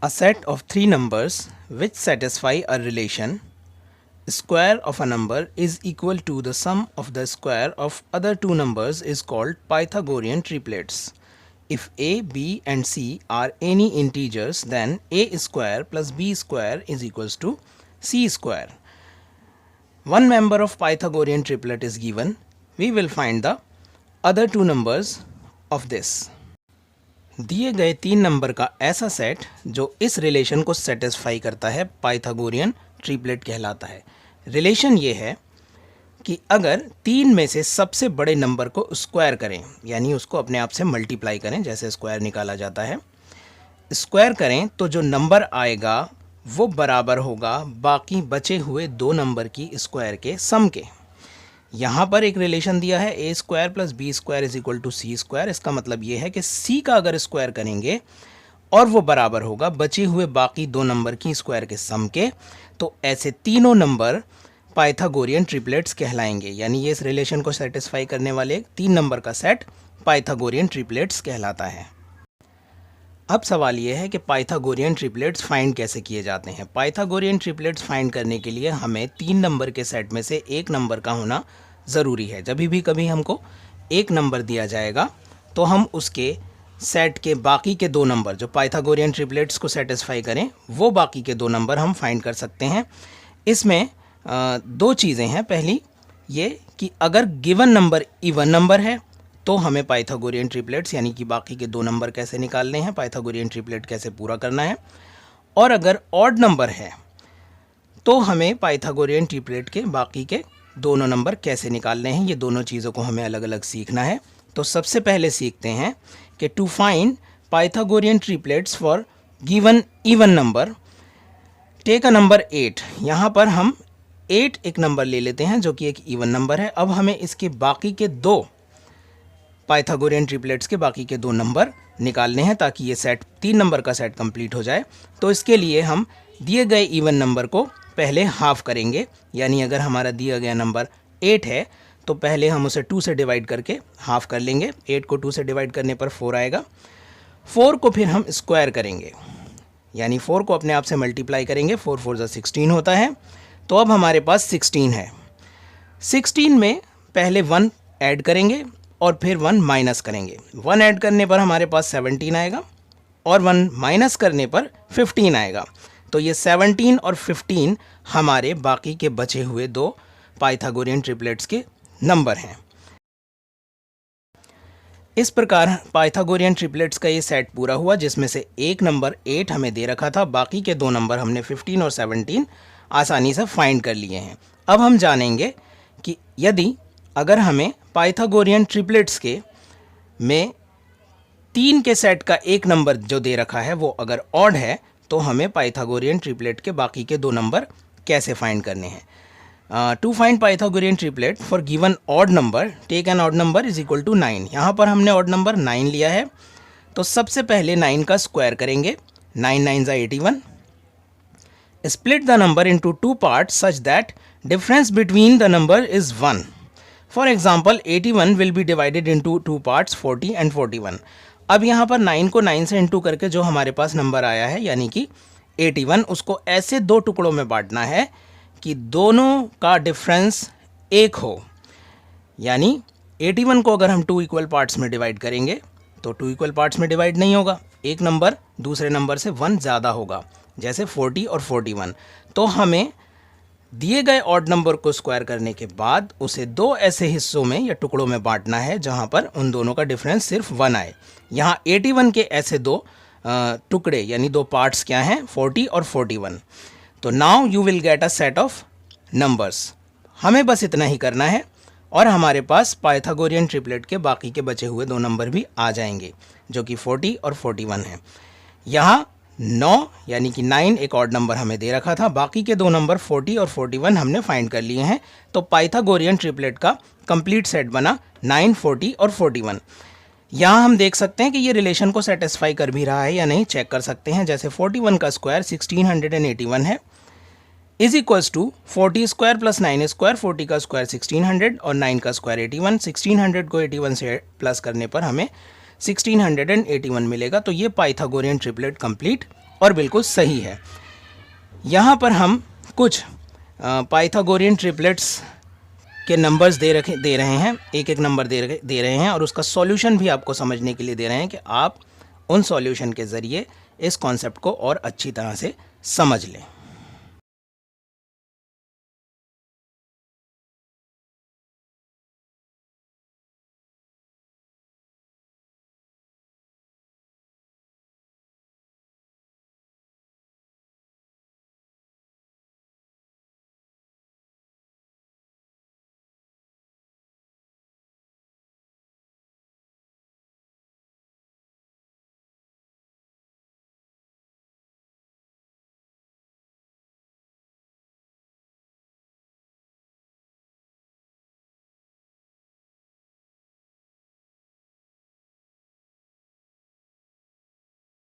A set of three numbers which satisfy a relation square of a number is equal to the sum of the square of other two numbers is called Pythagorean triplets. If a, b and c are any integers, then a square plus b square is equals to c square. One member of Pythagorean triplet is given. We will find the other two numbers of this. दिए गए तीन number का ऐसा set जो इस relation को satisfy करता है पाइथागोरियन ट्रिपलेट कहलाता है। रिलेशन ये है कि अगर तीन में से सबसे बड़े नंबर को स्क्वायर करें, यानी उसको अपने आप से मल्टीप्लाई करें, जैसे स्क्वायर निकाला जाता है, स्क्वायर करें तो जो नंबर आएगा वो बराबर होगा बाकी बचे हुए दो नंबर की स्क्वायर के सम के। यहाँ पर एक रिलेशन दिया है a square plus b square is equal to c square. इसका मतलब ये है कि सी का अगर स्क्वायर करेंगे और वो बराबर होगा बचे हुए बाकी दो नंबर की स्क्वायर के सम के, तो ऐसे तीनों नंबर पाइथागोरियन ट्रिपलेट्स कहलाएंगे। यानी ये इस रिलेशन को सेटिस्फाई करने वाले तीन नंबर का सेट पाइथागोरियन ट्रिपलेट्स कहलाता है। अब सवाल ये है कि पाइथागोरियन ट्रिपलेट्स फाइंड कैसे किए जाते हैं। पाइथागोरियन ट्रिपलेट्स फाइंड करने के लिए हमें तीन नंबर के सेट में से एक नंबर का होना ज़रूरी है। जब भी कभी हमको एक नंबर दिया जाएगा तो हम उसके सेट के बाकी के दो नंबर जो पाइथागोरियन ट्रिपलेट्स को सेटिस्फाई करें वो बाकी के दो नंबर हम फाइंड कर सकते हैं। इसमें दो चीज़ें हैं। पहली ये कि अगर गिवन नंबर इवन नंबर है तो हमें पाइथागोरियन ट्रिपलेट्स यानी कि बाकी के दो नंबर कैसे निकालने हैं, पाइथागोरियन ट्रिपलेट कैसे पूरा करना है, और अगर ऑड नंबर है तो हमें पाइथागोरियन ट्रिपलेट के बाकी के दोनों नंबर कैसे निकालने हैं। ये दोनों चीज़ों को हमें अलग अलग सीखना है। तो सबसे पहले सीखते हैं कि to find Pythagorean triplets for given even number, take a number 8। यहाँ पर हम 8 एक नंबर ले लेते हैं जो कि एक इवन नंबर है। अब हमें इसके बाकी के दो पाइथागोरियन ट्रिपलेट्स के बाकी के दो नंबर निकालने हैं ताकि ये सेट तीन नंबर का सेट कंप्लीट हो जाए। तो इसके लिए हम दिए गए इवन नंबर को पहले हाफ करेंगे। यानी अगर हमारा दिया गया नंबर 8 है तो पहले हम उसे 2 से डिवाइड करके हाफ कर लेंगे। 8 को 2 से डिवाइड करने पर 4 आएगा। 4 को फिर हम स्क्वायर करेंगे, यानी 4 को अपने आप से मल्टीप्लाई करेंगे। 4 4 जा 16 होता है। तो अब हमारे पास 16 है। 16 में पहले 1 ऐड करेंगे और फिर 1 माइनस करेंगे। 1 ऐड करने पर हमारे पास 17 आएगा और 1 माइनस करने पर 15 आएगा। तो ये 17 और 15 हमारे बाकी के बचे हुए दो पाइथागोरियन ट्रिपलेट्स के नंबर हैं। इस प्रकार पाइथागोरियन ट्रिपलेट्स का ये सेट पूरा हुआ जिसमें से एक नंबर 8 हमें दे रखा था, बाकी के दो नंबर हमने 15 और 17 आसानी से फाइंड कर लिए हैं। अब हम जानेंगे कि यदि अगर हमें पाइथागोरियन ट्रिपलेट्स के में 3 के सेट का एक नंबर जो दे रखा है वो अगर ऑड है तो हमें पाइथागोरियन ट्रिपलेट के बाकी के दो नंबर कैसे फाइंड करने हैं। To find Pythagorean triplet for given odd number, take an odd number is equal to 9। यहाँ पर हमने ऑड नंबर 9 लिया है तो सबसे पहले 9 का स्क्वायर करेंगे। 9 9 जा 81। Split the number into 2 parts such that difference between the number is 1। For example 81 will be divided into 2 parts 40 and 41। अब यहाँ पर 9 को 9 से इंटू करके जो हमारे पास नंबर आया है यानी कि 81, उसको ऐसे दो टुकड़ों में बांटना है कि दोनों का डिफरेंस 1 हो। यानी 81 को अगर हम 2 इक्वल पार्ट्स में डिवाइड करेंगे तो 2 इक्वल पार्ट्स में डिवाइड नहीं होगा, एक नंबर दूसरे नंबर से 1 ज़्यादा होगा, जैसे 40 और 41। तो हमें दिए गए ऑड नंबर को स्क्वायर करने के बाद उसे दो ऐसे हिस्सों में या टुकड़ों में बांटना है जहां पर उन दोनों का डिफरेंस सिर्फ 1 आए। यहाँ 81 के ऐसे दो टुकड़े यानी दो पार्ट्स क्या हैं, 40 और 41। तो now you will get a set of numbers. हमें बस इतना ही करना है और हमारे पास पाइथागोरियन ट्रिपलेट के बाकी के बचे हुए दो नंबर भी आ जाएंगे जो कि 40 और 41 हैं। यहाँ 9 यानी कि 9 एक ऑड नंबर हमें दे रखा था, बाकी के दो नंबर 40 और 41 हमने फाइंड कर लिए हैं। तो पाइथागोरियन ट्रिपलेट का कंप्लीट सेट बना 9, 40 और 41। यहाँ हम देख सकते हैं कि ये रिलेशन को सेटिस्फाई कर भी रहा है या नहीं, चेक कर सकते हैं। जैसे 41 का स्क्वायर 1681 है is equals to 40 square plus 9 square. 40 का स्क्वायर 1600 और 9 का स्क्वायर 81। 1600 को 81 से प्लस करने पर हमें 1681 मिलेगा। तो ये पाइथागोरियन ट्रिपलेट कंप्लीट और बिल्कुल सही है। यहाँ पर हम कुछ पाइथागोरियन ट्रिपलेट्स के नंबर्स दे रहे हैं, एक एक नंबर दे रहे हैं और उसका सॉल्यूशन भी आपको समझने के लिए दे रहे हैं कि आप उन सॉल्यूशन के ज़रिए इस कॉन्सेप्ट को और अच्छी तरह से समझ लें।